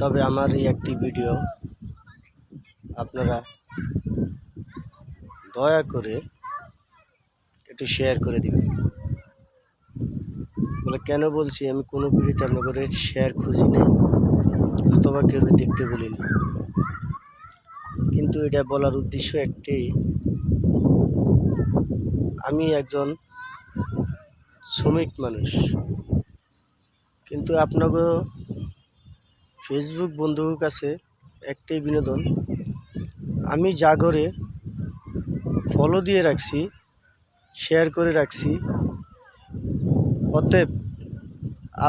তবে আমার এই একটি ভিডিও আপনারা দয়া করে একটু শেয়ার করে দিবেন। বলে কেন বলছি, আমি কোনো ভিডিওতে আপনাদের শেয়ার খুঁজি নাই অথবা কেউ দেখতে বলি না, কিন্তু এটা বলার উদ্দেশ্য একটাই, আমি একজন শ্রমিক মানুষ, কিন্তু আপনাকে ফেসবুক বন্ধুর কাছে একটাই বিনোদন, আমি যা করে ফলো দিয়ে রাখছি, শেয়ার করে রাখছি, অতএব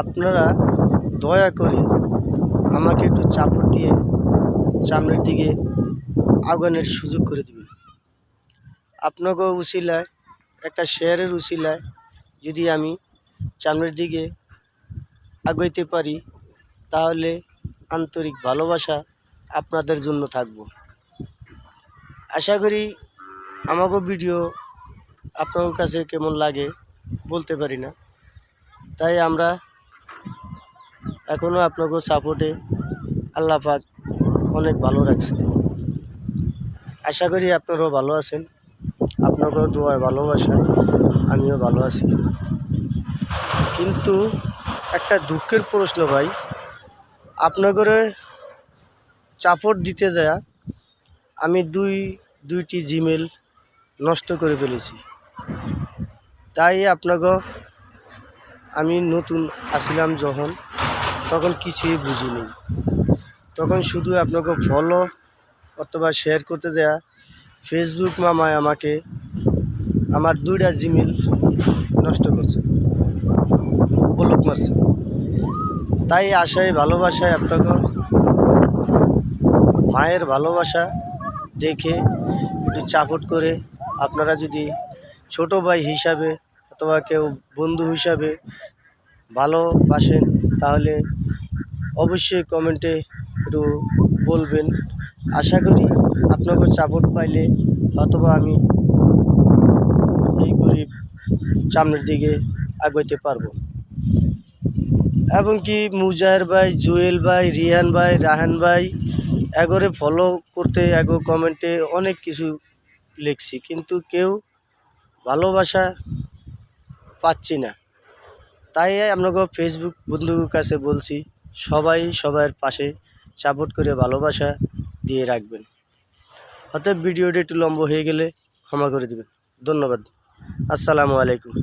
আপনারা দয়া করে আমাকে একটু চাপড় দিয়ে সামনের দিকে আগানোর সুযোগ করে দেবেন। আপনাকেও উছিলায় একটা শেয়ারের উছিলায় যদি আমি সামনের দিকে আগাইতে পারি, তাহলে আন্তরিক ভালোবাসা আপনাদের জন্য থাকব। আশা করি আমাকে ভিডিও আপনার কাছে কেমন লাগে বলতে পারি না, তাই আমরা এখনও আপনাকে সাপোর্টে আল্লাহ পাক অনেক ভালো রাখছে। আশা করি আপনারাও ভালো আছেন, আপনাকেও দোয়ায় ভালোবাসা, আমিও ভালো আছি। কিন্তু একটা দুঃখের প্রশ্ন ভাই, আপনাকে সাপোর্ট দিতে যায় আমি দুইটি জিমেল নষ্ট করে ফেলেছি। তাই আপনাকে আমি নতুন আসিলাম যখন, তখন কিছুই বুঝিনি, তখন শুধু আপনাকে ফলো অথবা শেয়ার করতে যায় ফেসবুক মামায় আমাকে আমার 2টা জিমেল নষ্ট করছে, ব্লক মারছে। তাই আশায় ভালোবাসায় আপনাকে মায়ের ভালোবাসা দেখে একটু সাপোর্ট করে আপনারা যদি ছোট ভাই হিসাবে অথবা কেউ বন্ধু হিসাবে ভালোবাসেন, তাহলে অবশ্যই কমেন্টে একটু বলবেন। আশা করি আপনাকে সাপোর্ট পাইলে অথবা আমি এই গরিব সামনের দিকে আগাইতে পারবো। এবং কি মুজাহের ভাই, জুয়েল ভাই, রিহান ভাই, রাহান ভাই এগোরে ফলো করতে এগো কমেন্টে অনেক কিছু লিখছি, কিন্তু কেউ ভালোবাসা পাচ্ছি না। তাই আপনাকে ফেসবুক বন্ধুর কাছে বলছি, সবাই সবার পাশে সাপোর্ট করে ভালোবাসা দিয়ে রাখবেন। অতএব ভিডিওটি একটু লম্বা হয়ে গেলে ক্ষমা করে দেবেন। ধন্যবাদ। আসসালামু আলাইকুম।